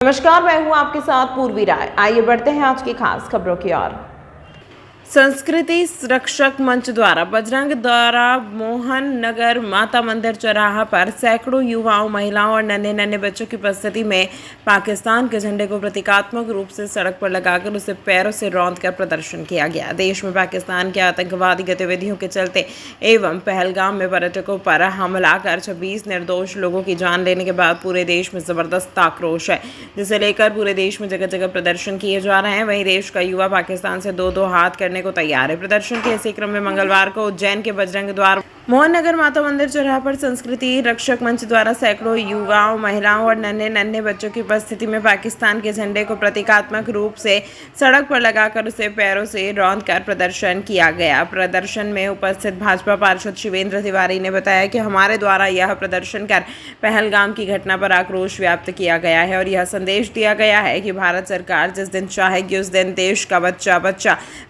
नमस्कार, मैं हूं आपके साथ पूर्वी राय। आइए बढ़ते हैं आज की खास खबरों की ओर। संस्कृति रक्षक मंच द्वारा बजरंग द्वारा मोहन नगर माता मंदिर चौराहा पर सैकड़ों युवाओं, महिलाओं और नन्हे बच्चों की उपस्थिति में पाकिस्तान के झंडे को प्रतीकात्मक रूप से सड़क पर लगाकर उसे पैरों से रौंदकर प्रदर्शन किया गया। देश में पाकिस्तान के आतंकवादी गतिविधियों के चलते एवं पहलगाम में पर्यटकों पर हमला कर 26 निर्दोष लोगों की जान लेने के बाद पूरे देश में जबरदस्त आक्रोश है, जिसे लेकर पूरे देश में जगह जगह प्रदर्शन किए जा रहे हैं। वहीं देश का युवा पाकिस्तान से दो हाथ करने को तैयार है। प्रदर्शन के इसी क्रम में मंगलवार को उज्जैन के बजरंग द्वार मोहन नगर माता मंदिर चौराहा पर संस्कृति रक्षक मंच द्वारा सैकड़ों युवाओं, महिलाओं और नन्हे बच्चों की उपस्थिति में पाकिस्तान के झंडे को प्रतीकात्मक रूप से सड़क पर लगाकर उसे पैरों से रौंदकर प्रदर्शन किया गया। प्रदर्शन में उपस्थित भाजपा पार्षद शिवेंद्र तिवारी ने बताया कि हमारे द्वारा यह प्रदर्शन कर पहलगाम की घटना पर आक्रोश व्यक्त किया गया है और यह संदेश दिया गया है कि भारत सरकार जिस दिन चाहेगी उस दिन देश का बच्चा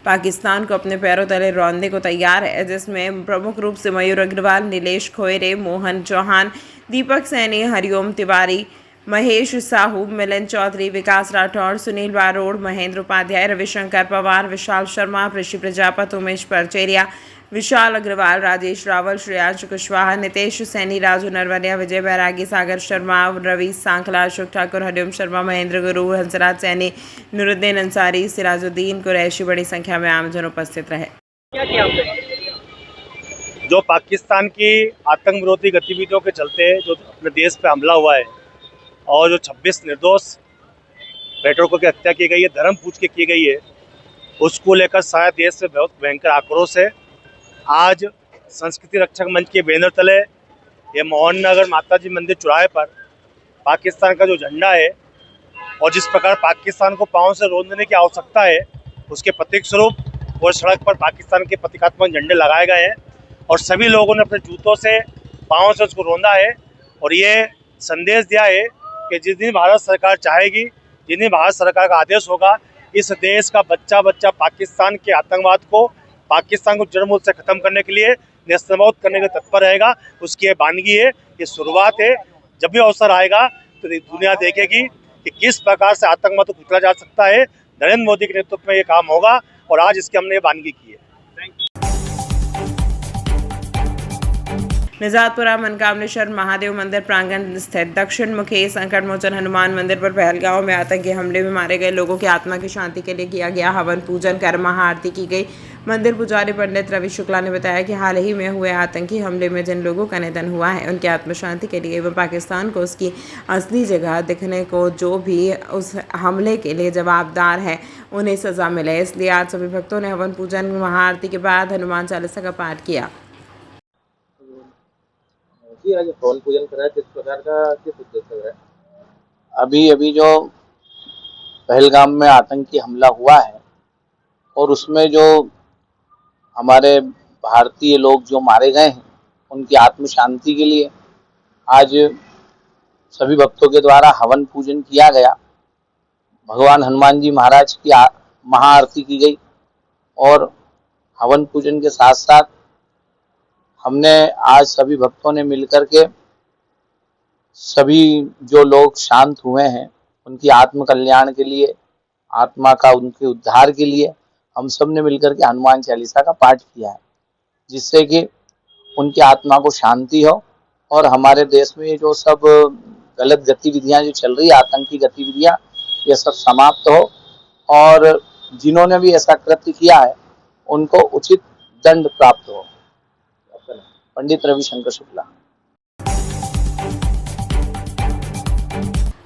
पाकिस्तान को अपने पैरों तले रौंदने को तैयार है, जिसमें प्रमुख रूप से मयूर अग्रवाल, नीलेश खोयरे, मोहन चौहान, दीपक सैनी, हरिओम तिवारी, महेश साहू, मिलन चौधरी, विकास राठौड़, सुनील बारोड़, महेंद्र उपाध्याय, रविशंकर पवार, विशाल शर्मा, ऋषि प्रजापत, उमेश परचेरिया, विशाल अग्रवाल, राजेश रावल, श्रेयांश कुशवाहा, नितेश सैनी, राजू नरवलिया, विजय बैरागी, सागर शर्मा, रवि सांखला, अशोक ठाकुर, हरिओम शर्मा, महेंद्र गुरु, हंसराज सैनी, नुरुद्दीन अंसारी, सिराजुद्दीन कुरैशी बड़ी संख्या में आमजन उपस्थित रहे। जो पाकिस्तान की आतंक विरोधी गतिविधियों के चलते जो अपने देश पे हमला हुआ है और जो 26 निर्दोष पर्यटकों की हत्या की गई है, धर्म पूछ के की गई है, उसको लेकर सारा देश में बहुत भयंकर आक्रोश है। आज संस्कृति रक्षक मंच के बैनर तले ये मोहन नगर माता जी मंदिर चौराहे पर पाकिस्तान का जो झंडा है और जिस प्रकार पाकिस्तान को पाँव से रौंदने की आवश्यकता है, उसके प्रतीक स्वरूप और सड़क पर पाकिस्तान के प्रतीकात्मक झंडे लगाए गए हैं और सभी लोगों ने अपने जूतों से पाँव से उसको रौंदा है और ये संदेश दिया है कि जिस दिन भारत सरकार चाहेगी, जिस दिन भारत सरकार का आदेश होगा, इस देश का बच्चा पाकिस्तान के आतंकवाद को, पाकिस्तान को जड़ मूल से खत्म करने के लिए, नेस्तनाबूद करने के तत्पर रहेगा। उसकी ये वानगी है, ये शुरुआत है। जब भी अवसर आएगा तो दुनिया देखेगी कि किस प्रकार से आतंकवाद को कुचला जा सकता है। नरेंद्र मोदी के नेतृत्व में ये काम होगा और आज इसकी हमने वानगी की है। निजातपुरा मनकामनेश्वर महादेव मंदिर प्रांगण स्थित दक्षिण मुखी संकट मोचन हनुमान मंदिर पर पहलगांव में आतंकी हमले में मारे गए लोगों की आत्मा की शांति के लिए किया गया हवन पूजन कर महाआरती की गई। मंदिर पुजारी पंडित रवि शुक्ला ने बताया कि हाल ही में हुए आतंकी हमले में जिन लोगों का निधन हुआ है, उनकी आत्म शांति के लिए एवं पाकिस्तान को उसकी असली जगह दिखने को जो भी उस हमले के लिए जवाबदार है, उन्हें सजा मिले। इसलिए आज सभी भक्तों ने हवन पूजन महाआरती के बाद हनुमान चालीसा का पाठ किया। आज हवन पूजन करा किस प्रकार का, किस उद्देश्य है? अभी जो पहलगाम में आतंकी हमला हुआ है और उसमें जो हमारे भारतीय लोग जो मारे गए हैं, उनकी आत्म शांति के लिए आज सभी भक्तों के द्वारा हवन पूजन किया गया। भगवान हनुमान जी महाराज की महाआरती की गई और हवन पूजन के साथ साथ हमने आज सभी भक्तों ने मिलकर के सभी जो लोग शांत हुए हैं उनकी आत्म कल्याण के लिए, आत्मा का उनके उद्धार के लिए हम सब ने मिलकर के हनुमान चालीसा का पाठ किया है, जिससे कि उनकी आत्मा को शांति हो और हमारे देश में जो सब गलत गतिविधियां जो चल रही है, आतंकी गतिविधियां, ये सब समाप्त हो और जिन्होंने भी ऐसा कृत्य किया है उनको उचित दंड प्राप्त हो। पंडित रविशंकर शुक्ला।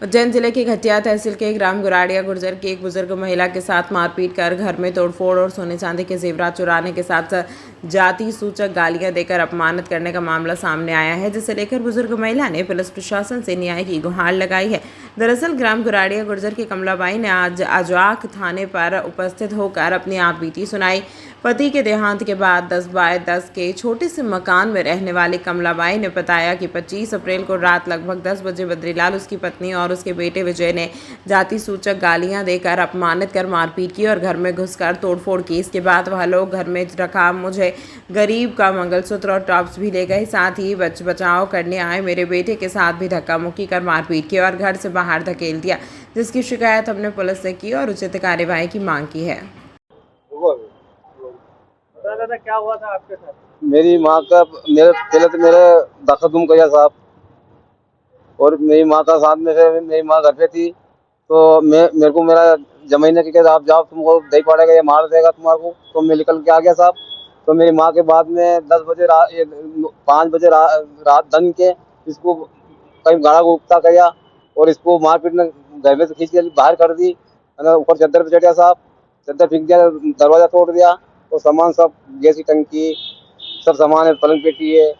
उज्जैन जिले के घटिया तहसील के ग्राम गुराड़िया गुर्जर की एक बुजुर्ग महिला के साथ मारपीट कर घर में तोड़फोड़ और सोने चांदी के जेवरात चुराने के साथ जाति सूचक गालियां देकर अपमानित करने का मामला सामने आया है, जिसे लेकर बुजुर्ग महिला ने पुलिस प्रशासन से न्याय की गुहार लगाई है। दरअसल ग्राम गुराड़िया गुर्जर की कमलाबाई ने आज आजाक थाने पर उपस्थित होकर अपनी आपबीती सुनाई। पति के देहांत के बाद 10 बाय 10 के छोटे से मकान में रहने वाली कमलाबाई ने बताया कि 25 अप्रैल को रात लगभग 10 बजे बद्रीलाल, उसकी पत्नी और उसके बेटे विजय ने जाति सूचक गालियां देकर अपमानित कर मारपीट की और घर में घुसकर तोड़फोड़ की। इसके बाद वह लोग घर में रखा मुझे गरीब का मंगलसूत्र और टॉप्स भी ले गए। साथ ही बचाव करने आए मेरे बेटे के साथ भी धक्का मुक्की कर मारपीट की और घर से बाहर धकेल दिया। जिसकी शिकायत हमने पुलिस से की और उचित कार्यवाही की मांग की है। दादा क्या हुआ था आपके साथ? मेरी माँ का पहले तो मेरे दखल गुम किया साहब, और मेरी माँ का साथ में से मेरी माँ घर पे थी, तो मेरे को मेरा जमाई ने कहा आप जाओ, तुमको दही पड़ेगा, ये मार देगा तुम्हारे को। तो मैं निकल के आ गया साहब। तो मेरी माँ के बाद में 5 बजे रात दन के इसको कहीं गाड़ा को उगता किया और इसको मारपीट ने घर में से खींच के बाहर कर दी। ऊपर चद्दर पे चढ़ गया साहब, चद्दर फेंक दिया, दरवाजा तोड़ दिया और सामान सब, गैस की टंकी सब सामान है, पलंग पेटी है,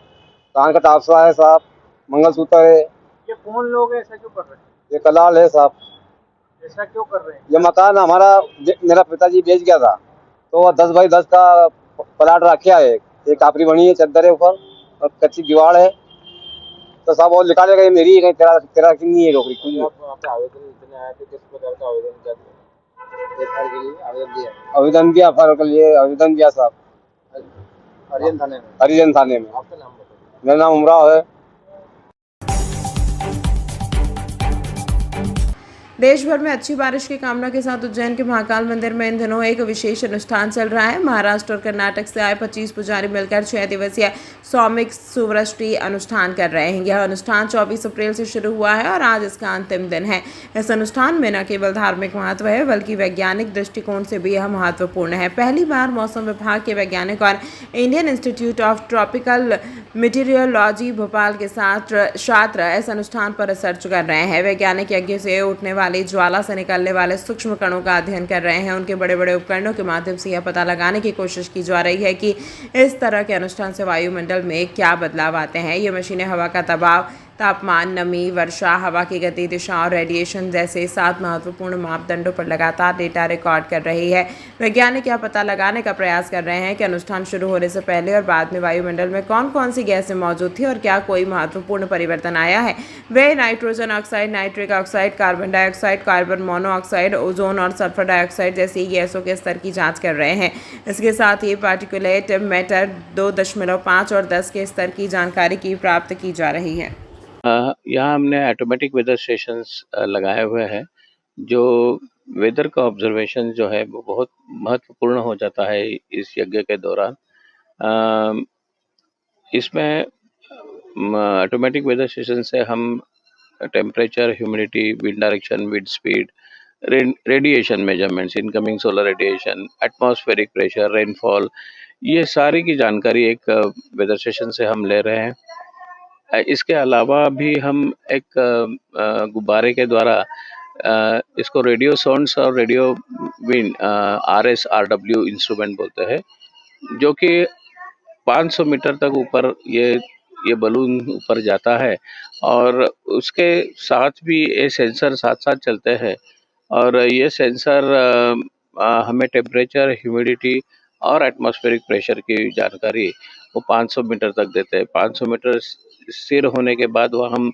कान का टापसा है साहब, मंगलसूत्र है। ये कौन लोग ऐसा क्यों कर रहे हैं? ये कलाल है साहब। ऐसा क्यों कर रहे हैं? ये मकान हमारा मेरा पिताजी बेच गया था, तो 10 बाई 10 का प्लाट रखा है। एक कापरी बनी है, चद्दर है ऊपर और कच्ची दीवार है। तो साहब और निकाले गए, मेरी कहीं तेरा की नहीं है नौकरी। आवेदन दिया फर के लिए आवेदन दिया साहब, हरिजन थाने में। मेरा नाम उमराव है। देश भर में अच्छी बारिश की कामना के साथ उज्जैन के महाकाल मंदिर में इन दिनों एक विशेष अनुष्ठान चल रहा है। महाराष्ट्र और कर्नाटक से आए 25 पुजारी मिलकर 6 दिवसीय सौमिक सुवृष्टि अनुष्ठान कर रहे हैं। यह अनुष्ठान 24 अप्रैल से शुरू हुआ है और आज इसका अंतिम दिन है। इस अनुष्ठान में न केवल धार्मिक महत्व है बल्कि वैज्ञानिक दृष्टिकोण से भी यह महत्वपूर्ण है। पहली बार मौसम विभाग के वैज्ञानिक और Indian Institute of Tropical Meteorology Bhopal के साथ छात्र इस अनुष्ठान पर रिसर्च कर रहे हैं। वैज्ञानिक यज्ञ से उठने वाली ज्वाला से निकलने वाले सूक्ष्म कणों का अध्ययन कर रहे हैं। उनके बड़े बड़े उपकरणों के माध्यम से यह पता लगाने की कोशिश की जा रही है कि इस तरह के अनुष्ठान से वायुमंडल में क्या बदलाव आते हैं। ये मशीनें हवा का दबाव, तापमान, नमी, वर्षा, हवा की गति, दिशा और रेडिएशन जैसे 7 महत्वपूर्ण मापदंडों पर लगातार डेटा रिकॉर्ड कर रही है। वैज्ञानिक यह पता लगाने का प्रयास कर रहे हैं कि अनुष्ठान शुरू होने से पहले और बाद में वायुमंडल में कौन कौन सी गैसें मौजूद थी और क्या कोई महत्वपूर्ण परिवर्तन आया है। वे nitrogen oxide, nitric oxide, carbon dioxide, carbon monoxide, ozone और सल्फर डाइऑक्साइड जैसी गैसों के स्तर की जाँच कर रहे हैं। इसके साथ ही पार्टिकुलेट मैटर 2.5 और 10 के स्तर की जानकारी की प्राप्त की जा रही है। यहाँ हमने ऑटोमेटिक वेदर स्टेशंस लगाए हुए हैं, जो वेदर का ऑब्जर्वेशन जो है वो बहुत महत्वपूर्ण हो जाता है इस यज्ञ के दौरान। इसमें ऑटोमेटिक वेदर स्टेशन से हम temperature, humidity, wind direction, wind speed, radiation measurements, incoming solar radiation, atmospheric pressure, rainfall, ये सारी की जानकारी एक वेदर स्टेशन से हम ले रहे हैं। इसके अलावा भी हम एक गुब्बारे के द्वारा इसको रेडियो साउंड्स और रेडियो विंड RSRW इंस्ट्रूमेंट बोलते हैं, जो कि 500 मीटर तक ऊपर ये बलून ऊपर जाता है और उसके साथ भी ये सेंसर साथ साथ चलते हैं और ये सेंसर हमें टेम्परेचर, ह्यूमिडिटी और एटमॉस्फेरिक प्रेशर की जानकारी वो 500 मीटर तक देते हैं। 500 मीटर स्थिर होने के बाद वह हम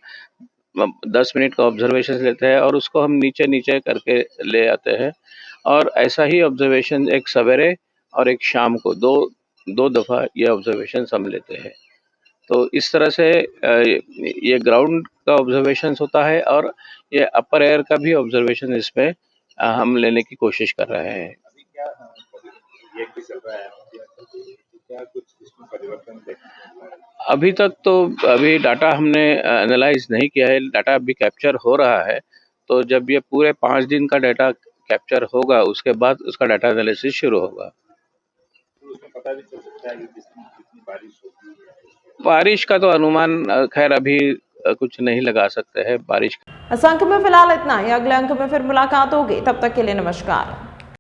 10 मिनट का ऑब्जर्वेशन लेते हैं और उसको हम नीचे नीचे करके ले आते हैं और ऐसा ही ऑब्जर्वेशन एक सवेरे और एक शाम को दो दफ़ा ये ऑब्जर्वेशन हम लेते हैं। तो इस तरह से ये ग्राउंड का ऑब्जर्वेशन होता है और ये अपर एयर का भी ऑब्जर्वेशन इसमें हम लेने की कोशिश कर रहे हैं। अभी तक तो अभी डाटा हमने एनालाइज नहीं किया है, डाटा अभी कैप्चर हो रहा है। तो जब ये पूरे 5 दिन का डाटा कैप्चर होगा उसके बाद उसका डाटा एनालिसिस शुरू होगा। पता भी चल सकता है कि कितनी बारिश होगी। बारिश का तो अनुमान खैर अभी कुछ नहीं लगा सकते हैं बारिश। इस अंक में फिलहाल इतना ही। अगले अंक में फिर मुलाकात होगी, तब तक के लिए नमस्कार।